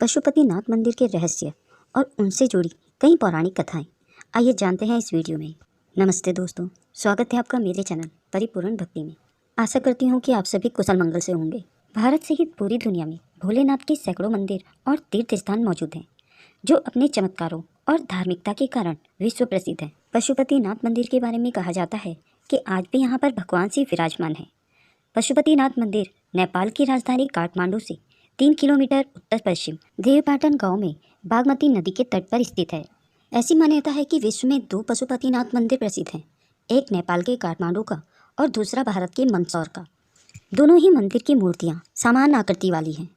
पशुपतिनाथ मंदिर के रहस्य और उनसे जुड़ी कई पौराणिक कथाएं। आइए जानते हैं इस वीडियो में। नमस्ते दोस्तों, स्वागत है आपका मेरे चैनल परिपूर्ण भक्ति में। आशा करती हूँ कि आप सभी कुशल मंगल से होंगे। भारत सहित पूरी दुनिया में भोलेनाथ के सैकड़ों मंदिर और तीर्थ स्थान मौजूद हैं, जो अपने चमत्कारों और धार्मिकता के कारण विश्व प्रसिद्ध हैं। पशुपतिनाथ मंदिर के बारे में कहा जाता है कि आज भी यहाँ पर भगवान शिव विराजमान है। पशुपतिनाथ मंदिर नेपाल की राजधानी काठमांडू से 3 किलोमीटर उत्तर पश्चिम देवपाटन गांव में बागमती नदी के तट पर स्थित है। ऐसी मान्यता है कि विश्व में 2 पशुपतिनाथ मंदिर प्रसिद्ध हैं, एक नेपाल के काठमांडू का और दूसरा भारत के मंदसौर का। दोनों ही मंदिर की मूर्तियां समान आकृति वाली हैं।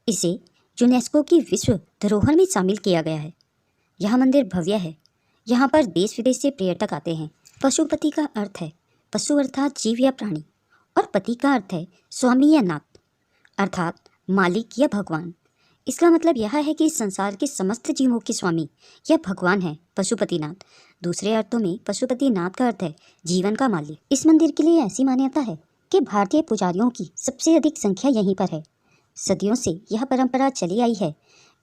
इसे यूनेस्को की विश्व धरोहर में शामिल किया गया है। यह मंदिर भव्य है। यहाँ पर देश विदेश से पर्यटक आते हैं। पशुपति का अर्थ है पशु अर्थात जीव या प्राणी, और पति का अर्थ है स्वामी या नाथ अर्थात मालिक या भगवान। इसका मतलब यह है कि इस संसार के समस्त जीवों के स्वामी या भगवान है पशुपतिनाथ। दूसरे अर्थों में पशुपतिनाथ का अर्थ है जीवन का मालिक। इस मंदिर के लिए ऐसी मान्यता है कि भारतीय पुजारियों की सबसे अधिक संख्या यहीं पर है। सदियों से यह परंपरा चली आई है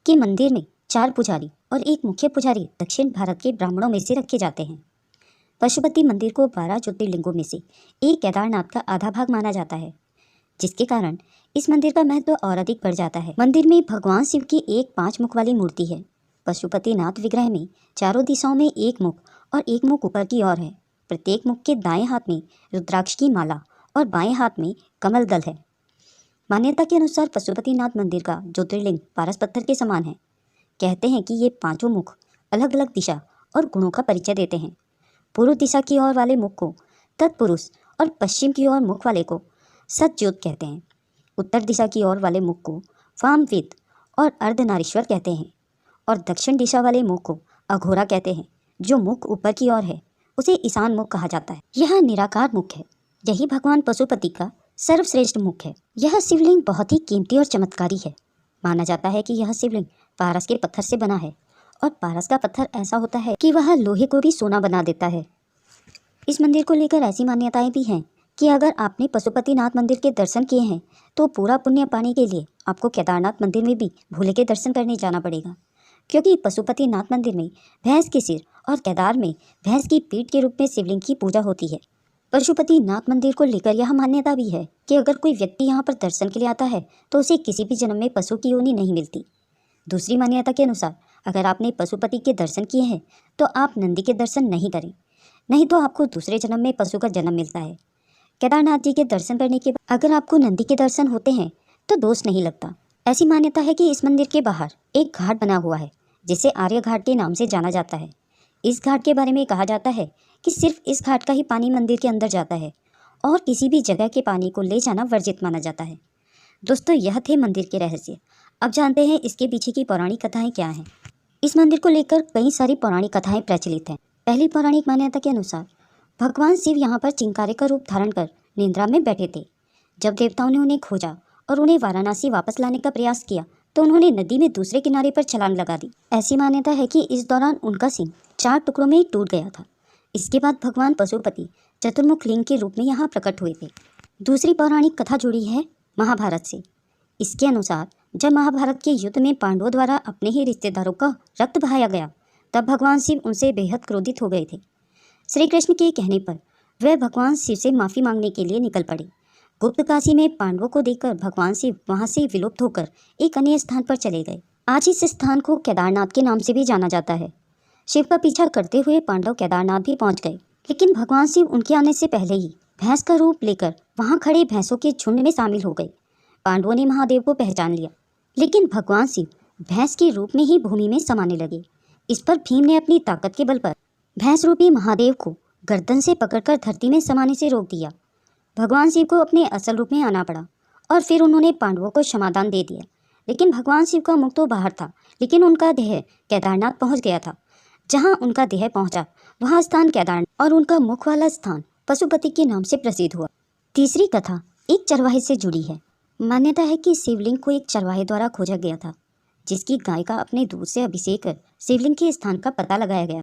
कि मंदिर में 4 पुजारी और एक मुख्य पुजारी दक्षिण भारत के ब्राह्मणों में से रखे जाते हैं। पशुपति मंदिर को 12 ज्योतिर्लिंगों में से एक केदारनाथ का आधा भाग माना जाता है, जिसके कारण इस मंदिर का महत्व और अधिक बढ़ जाता है। मंदिर में भगवान शिव की एक 5 मुख वाली मूर्ति है। पशुपतिनाथ विग्रह में चारों दिशाओं में एक मुख और एक मुख ऊपर की ओर है। प्रत्येक मुख के दाएं हाथ में रुद्राक्ष की माला और बाएं हाथ में कमल दल है। मान्यता के अनुसार पशुपतिनाथ मंदिर का ज्योतिर्लिंग पारस पत्थर के समान है। कहते हैं कि ये 5 मुख अलग अलग दिशा और गुणों का परिचय देते हैं। पूर्व दिशा की ओर वाले मुख को तत्पुरुष और पश्चिम की ओर मुख वाले को सतज्योत कहते हैं। उत्तर दिशा की ओर वाले मुख को वामवेद और अर्धनारीश्वर कहते हैं, और दक्षिण दिशा वाले मुख को अघोरा कहते हैं। जो मुख ऊपर की ओर है उसे ईशान मुख कहा जाता है। यह निराकार मुख है। यही भगवान पशुपति का सर्वश्रेष्ठ मुख है। यह शिवलिंग बहुत ही कीमती और चमत्कारी है। माना जाता है कि यह शिवलिंग पारस के पत्थर से बना है, और पारस का पत्थर ऐसा होता है कि वह लोहे को भी सोना बना देता है। इस मंदिर को लेकर ऐसी मान्यताएं भी हैं कि अगर आपने पशुपतिनाथ मंदिर के दर्शन किए हैं तो पूरा पुण्य पाने के लिए आपको केदारनाथ मंदिर में भी भोले के दर्शन करने जाना पड़ेगा, क्योंकि पशुपतिनाथ मंदिर में भैंस के सिर और केदार में भैंस की पीठ के रूप में शिवलिंग की पूजा होती है। पशुपतिनाथ मंदिर को लेकर यह मान्यता भी है कि अगर कोई व्यक्ति यहाँ पर दर्शन के लिए आता है तो उसे किसी भी जन्म में पशु की योनि नहीं मिलती। दूसरी मान्यता के अनुसार अगर आपने पशुपति के दर्शन किए हैं तो आप नंदी के दर्शन नहीं करें, नहीं तो आपको दूसरे जन्म में पशु का जन्म मिलता है। केदारनाथ जी के दर्शन करने के बाद अगर आपको नंदी के दर्शन होते हैं तो दोष नहीं लगता। ऐसी मान्यता है कि इस मंदिर के बाहर एक घाट बना हुआ है जिसे आर्य घाट के नाम से जाना जाता है। इस घाट के बारे में कहा जाता है कि सिर्फ इस घाट का ही पानी मंदिर के अंदर जाता है और किसी भी जगह के पानी को ले जाना वर्जित माना जाता है। दोस्तों, यह थे मंदिर के रहस्य। अब जानते हैं इसके पीछे की पौराणिक कथाएं क्या हैं। इस मंदिर को लेकर कई सारी पौराणिक कथाएं प्रचलित हैं। पहली पौराणिक मान्यता के अनुसार भगवान शिव यहाँ पर चिंकारे का रूप धारण कर निद्रा में बैठे थे। जब देवताओं ने उन्हें खोजा और उन्हें वाराणसी वापस लाने का प्रयास किया तो उन्होंने नदी में दूसरे किनारे पर छलांग लगा दी। ऐसी मान्यता है कि इस दौरान उनका सिंह 4 टुकड़ों में टूट गया था। इसके बाद भगवान पशुपति चतुर्मुख लिंग के रूप में यहाँ प्रकट हुए थे। दूसरी पौराणिक कथा जुड़ी है महाभारत से। इसके अनुसार जब महाभारत के युद्ध में पांडवों द्वारा अपने ही रिश्तेदारों का रक्त बहाया गया तब भगवान शिव उनसे बेहद क्रोधित हो गए थे। श्री कृष्ण के कहने पर वह भगवान शिव से माफ़ी मांगने के लिए निकल पड़े। गुप्त काशी में पांडवों को देखकर भगवान शिव वहां से विलुप्त होकर एक अन्य स्थान पर चले गए। आज इस स्थान को केदारनाथ के नाम से भी जाना जाता है। शिव का पीछा करते हुए पांडव केदारनाथ भी पहुंच गए, लेकिन भगवान शिव उनके आने से पहले ही भैंस का रूप लेकर वहाँ खड़े भैंसों के झुंड में शामिल हो गए। पांडवों ने महादेव को पहचान लिया, लेकिन भगवान शिव भैंस के रूप में ही भूमि में समाने लगे। इस पर भीम ने अपनी ताकत के बल पर भैंस रूपी महादेव को गर्दन से पकड़कर धरती में समाने से रोक दिया। भगवान शिव को अपने असल रूप में आना पड़ा और फिर उन्होंने पांडवों को क्षमादान दे दिया। लेकिन भगवान शिव का मुख तो बाहर था, लेकिन उनका देह केदारनाथ पहुंच गया था। जहां उनका देह पहुंचा वहां स्थान केदारनाथ और उनका मुख वाला स्थान पशुपति के नाम से प्रसिद्ध हुआ। तीसरी कथा एक चरवाहे से जुड़ी है। मान्यता है कि शिवलिंग को एक चरवाहे द्वारा खोजा गया था, जिसकी गाय का अपने दूध से अभिषेक कर शिवलिंग के स्थान का पता लगाया गया।